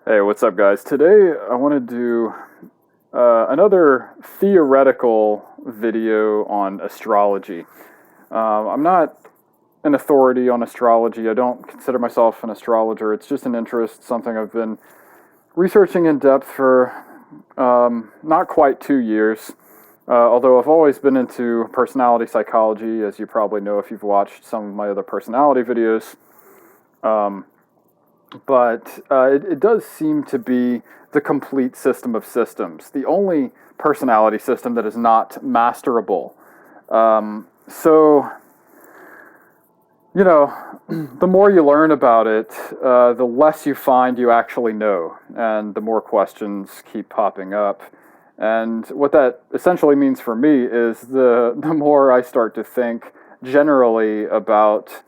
Hey, what's up, guys? Today I want to do another theoretical video on astrology. I'm not an authority on astrology. I don't consider myself an astrologer. It's just an interest, something I've been researching in depth for not quite 2 years. Although I've always been into personality psychology, as you probably know if you've watched some of my other personality videos. But it does seem to be the complete system of systems, the only personality system that is not masterable. So, the more you learn about it, the less you find you actually know, and the more questions keep popping up. And what that essentially means for me is the more I start to think generally about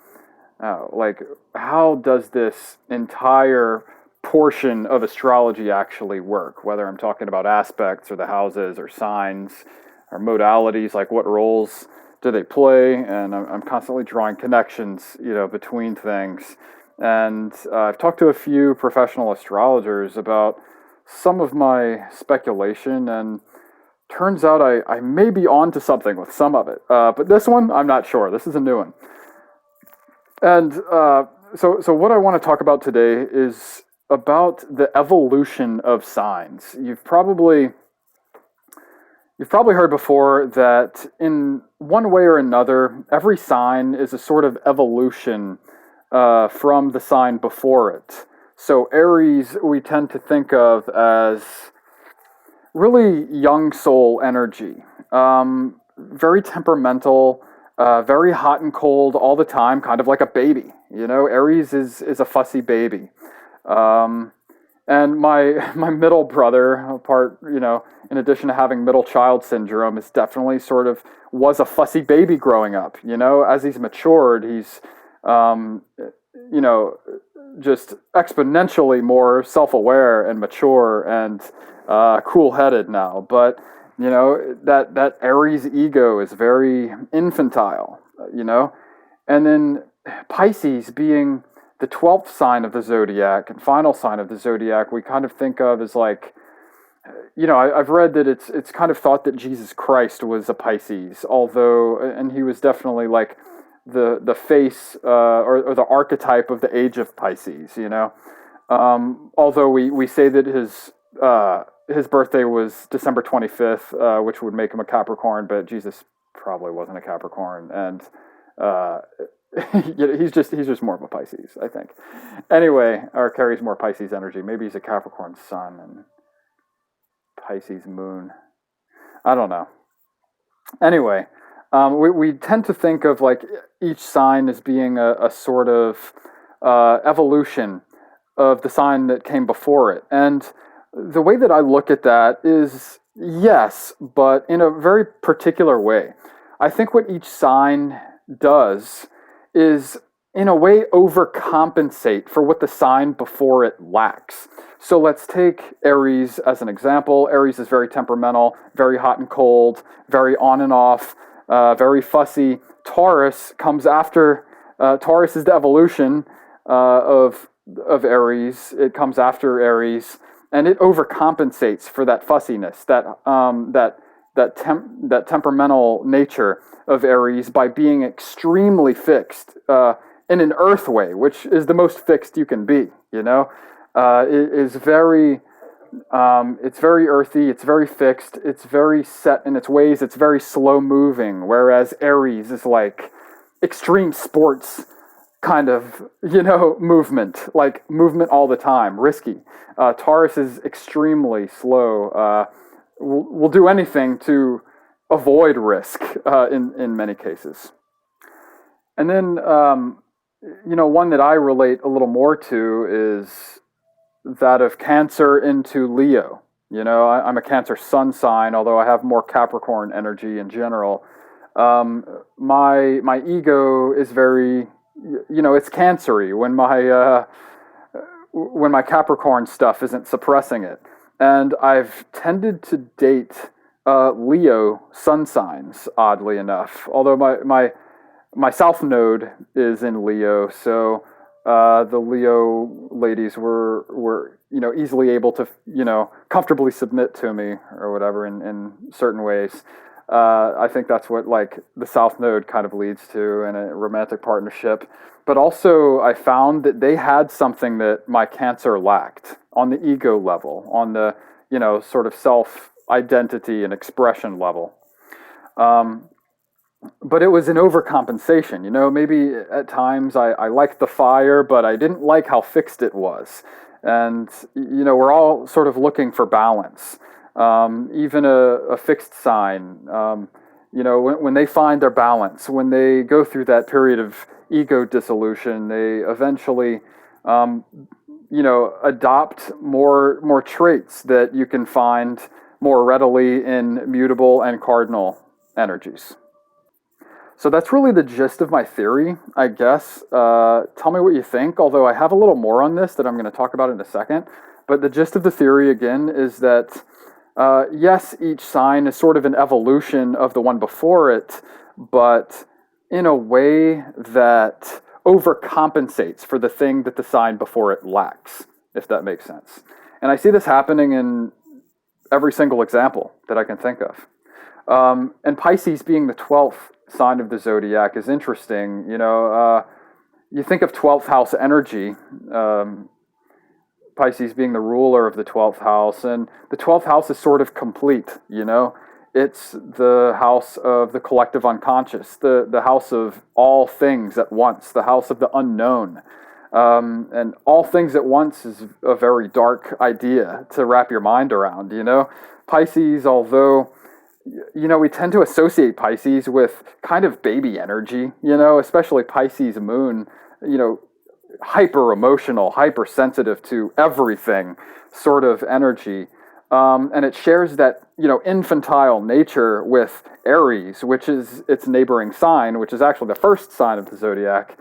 how does this entire portion of astrology actually work? Whether I'm talking about aspects or the houses or signs or modalities, like what roles do they play? And I'm constantly drawing connections, between things. And I've talked to a few professional astrologers about some of my speculation, and turns out I may be onto something with some of it. But this one, I'm not sure. This is a new one. And so what I want to talk about today is about the evolution of signs. You've probably heard before that in one way or another, every sign is a sort of evolution from the sign before it. So Aries, we tend to think of as really young soul energy, very temperamental. Very hot and cold all the time, kind of like a baby. Aries is a fussy baby. And my middle brother, in addition to having middle child syndrome, is definitely was a fussy baby growing up. As he's matured, he's, just exponentially more self-aware and mature and cool-headed now. But that Aries ego is very infantile, and then Pisces being the 12th sign of the Zodiac and final sign of the Zodiac, we kind of think of as like, I've read that it's kind of thought that Jesus Christ was a Pisces, and he was definitely like the face or the archetype of the age of Pisces, although we say that his birthday was December 25th, which would make him a Capricorn, but Jesus probably wasn't a Capricorn, and he's just more of a Pisces, I think. Anyway, or carries more Pisces energy. Maybe he's a Capricorn sun and Pisces moon. I don't know. Anyway, we tend to think of like each sign as being a sort of evolution of the sign that came before it, and the way that I look at that is yes, but in a very particular way. I think what each sign does is, in a way, overcompensate for what the sign before it lacks. So let's take Aries as an example. Aries is very temperamental, very hot and cold, very on and off, very fussy. Taurus comes after. Taurus is the evolution of Aries. It comes after Aries. And it overcompensates for that fussiness, that temperamental nature of Aries by being extremely fixed in an Earth way, which is the most fixed you can be. It is very, it's very earthy, it's very fixed, it's very set in its ways, it's very slow moving. Whereas Aries is like extreme sports kind of, movement all the time, risky. Taurus is extremely slow, will do anything to avoid risk in many cases. And then, one that I relate a little more to is that of Cancer into Leo. I'm a Cancer sun sign, although I have more Capricorn energy in general. My ego is very, it's cancery when my Capricorn stuff isn't suppressing it. And I've tended to date Leo sun signs, oddly enough. Although my South Node is in Leo, so the Leo ladies were easily able to, comfortably submit to me or whatever in certain ways. I think that's what like the South Node kind of leads to in a romantic partnership. But also, I found that they had something that my Cancer lacked on the ego level, on the sort of self identity and expression level. Um, but it was an overcompensation. Maybe at times I liked the fire, but I didn't like how fixed it was. And, we're all sort of looking for balance. Even a fixed sign, when they find their balance, when they go through that period of ego dissolution, they eventually, adopt more traits that you can find more readily in mutable and cardinal energies. So that's really the gist of my theory, I guess. Tell me what you think, although I have a little more on this that I'm going to talk about in a second. But the gist of the theory, again, is that, yes, each sign is sort of an evolution of the one before it, but in a way that overcompensates for the thing that the sign before it lacks, if that makes sense. And I see this happening in every single example that I can think of. And Pisces being the 12th sign of the zodiac is interesting. You think of 12th house energy, Pisces being the ruler of the 12th house, and the 12th house is sort of complete, It's the house of the collective unconscious, the house of all things at once, the house of the unknown. And all things at once is a very dark idea to wrap your mind around, Pisces, although we tend to associate Pisces with kind of baby energy, especially Pisces moon, hyper emotional, hypersensitive to everything sort of energy. And it shares that, infantile nature with Aries, which is its neighboring sign, which is actually the first sign of the zodiac.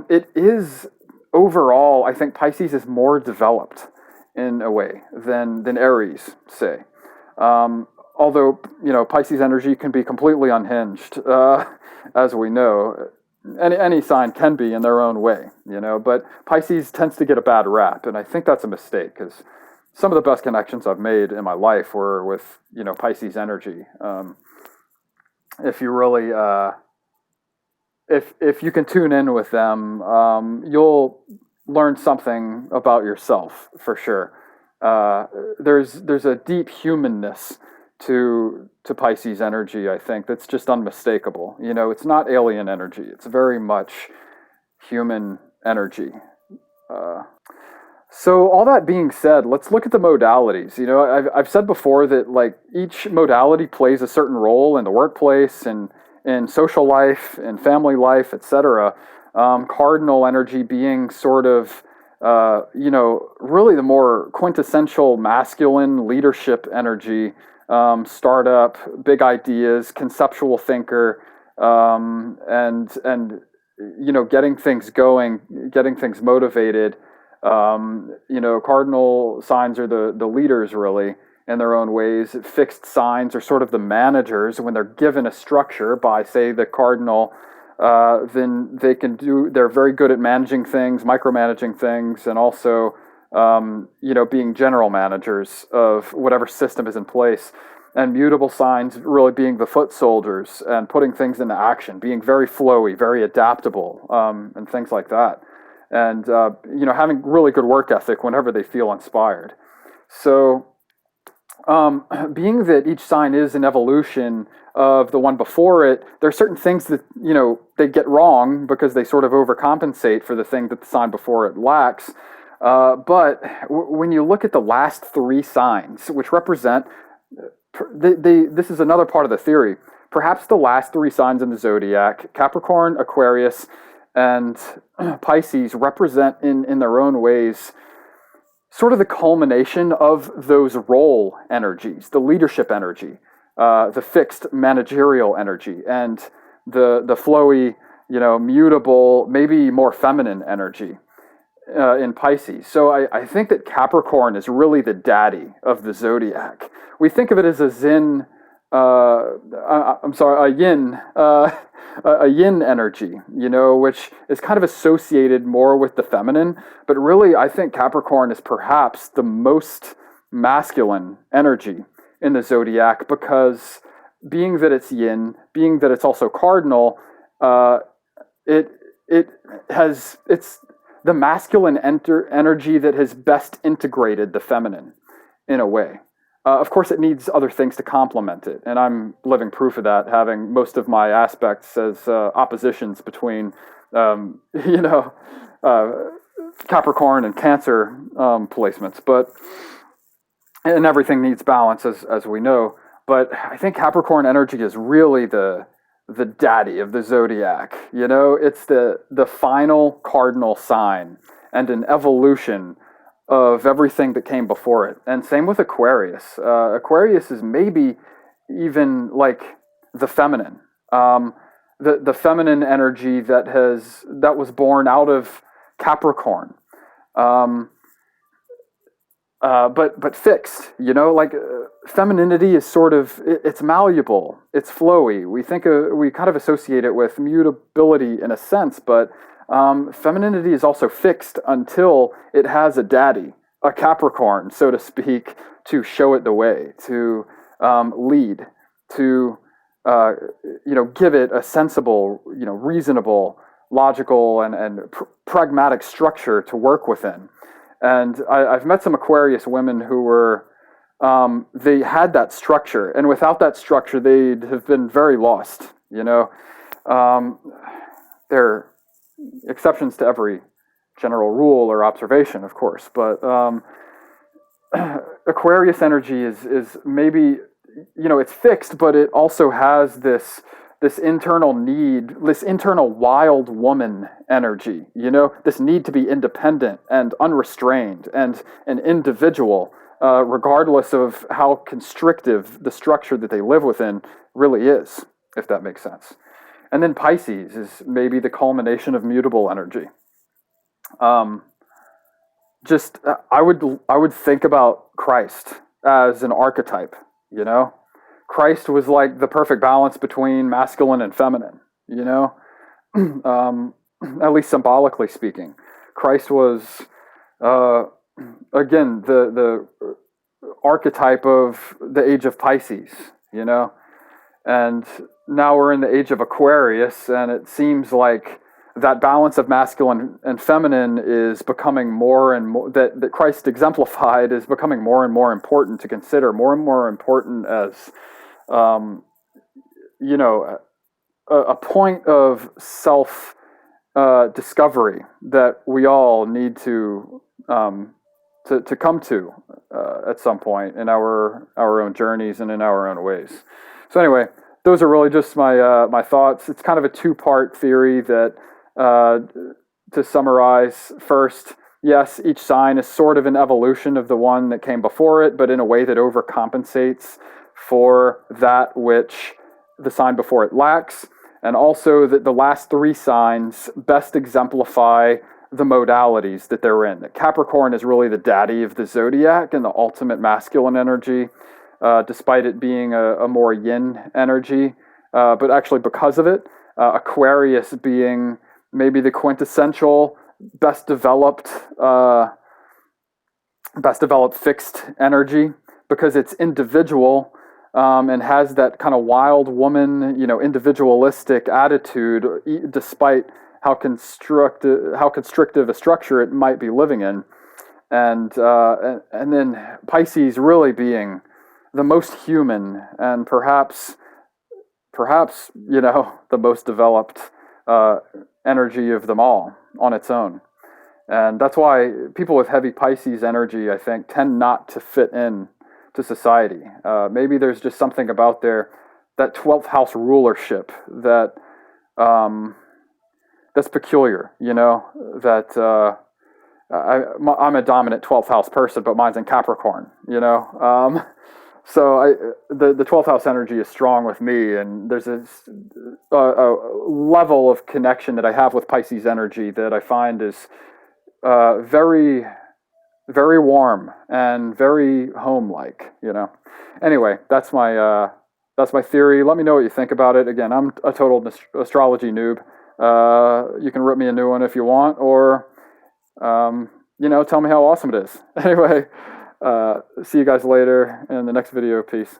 It is overall, I think Pisces is more developed in a way than Aries, say. Although, Pisces energy can be completely unhinged, as we know. Any sign can be in their own way, but Pisces tends to get a bad rap, and I think that's a mistake, because some of the best connections I've made in my life were with, Pisces energy. If you really, if you can tune in with them, you'll learn something about yourself, for sure. There's a deep humanness to Pisces energy, I think, that's just unmistakable. It's not alien energy. It's very much human energy. So all that being said, let's look at the modalities. I've said before that like each modality plays a certain role in the workplace and in social life, in family life, etc. Cardinal energy being sort of really the more quintessential masculine leadership energy. Startup, big ideas, conceptual thinker, and getting things going, getting things motivated. Cardinal signs are the leaders really in their own ways. Fixed signs are sort of the managers when they're given a structure by, say, the cardinal. Then they're very good at managing things, micromanaging things, and also being general managers of whatever system is in place. And mutable signs really being the foot soldiers and putting things into action, being very flowy, very adaptable, and things like that. And, having really good work ethic whenever they feel inspired. So, being that each sign is an evolution of the one before it, there are certain things that, they get wrong because they sort of overcompensate for the thing that the sign before it lacks. But when you look at the last three signs, which represent, this is another part of the theory, perhaps the last three signs in the zodiac, Capricorn, Aquarius, and Pisces, represent in their own ways sort of the culmination of those role energies, the leadership energy, the fixed managerial energy, and the flowy, mutable, maybe more feminine energy in Pisces. So I think that Capricorn is really the daddy of the zodiac. We think of it as a Zen I'm sorry, a yin, a yin energy, which is kind of associated more with the feminine. But really, I think Capricorn is perhaps the most masculine energy in the zodiac because being that it's yin, being that it's also cardinal, uh, it it's the masculine energy that has best integrated the feminine in a way. Of course, it needs other things to complement it, and I'm living proof of that, having most of my aspects as oppositions between, you know, uh, Capricorn and Cancer placements. But and everything needs balance, as we know. But I think Capricorn energy is really the daddy of the zodiac. It's the final cardinal sign and an evolution of everything that came before it. And same with Aquarius. Aquarius is maybe even like the feminine, the feminine energy that was born out of Capricorn. Um, but fixed, femininity is sort of it's malleable, it's flowy. We kind of associate it with mutability in a sense, but femininity is also fixed until it has a daddy, a Capricorn, so to speak, to show it the way, to lead, to give it a sensible, reasonable, logical, and pragmatic structure to work within. And I've met some Aquarius women who were, they had that structure, and without that structure, they'd have been very lost. There are exceptions to every general rule or observation, of course, but Aquarius energy is maybe, it's fixed, but it also has this internal need, this internal wild woman energy, this need to be independent and unrestrained and an individual, regardless of how constrictive the structure that they live within really is, if that makes sense. And then Pisces is maybe the culmination of mutable energy. I would think about Christ as an archetype, Christ was like the perfect balance between masculine and feminine, at least symbolically speaking. Christ was, again, the archetype of the age of Pisces, and now we're in the age of Aquarius, and it seems like that balance of masculine and feminine is becoming more and more, that Christ exemplified is becoming more and more important to consider, more and more important as a point of self discovery that we all need to come to at some point in our own journeys and in our own ways. So anyway, those are really just my thoughts. It's kind of a two-part theory that, to summarize, first, yes, each sign is sort of an evolution of the one that came before it, but in a way that overcompensates for that which the sign before it lacks, and also that the last three signs best exemplify the modalities that they're in. That Capricorn is really the daddy of the zodiac and the ultimate masculine energy, despite it being a more yin energy, but actually because of it, Aquarius being maybe the quintessential best developed fixed energy because it's individual. And has that kind of wild woman, individualistic attitude, despite how constrictive a structure it might be living in, and then Pisces really being the most human and perhaps the most developed energy of them all on its own, and that's why people with heavy Pisces energy, I think, tend not to fit in to society. Maybe there's just something about that 12th house rulership that that's peculiar, that I'm a dominant 12th house person, but mine's in Capricorn, so the 12th house energy is strong with me, and there's a level of connection that I have with Pisces energy that I find is very, very warm and very home-like, Anyway, that's my That's my theory. Let me know what you think about it. Again, I'm a total astrology noob. You can rip me a new one if you want, or tell me how awesome it is. Anyway, see you guys later in the next video. Peace.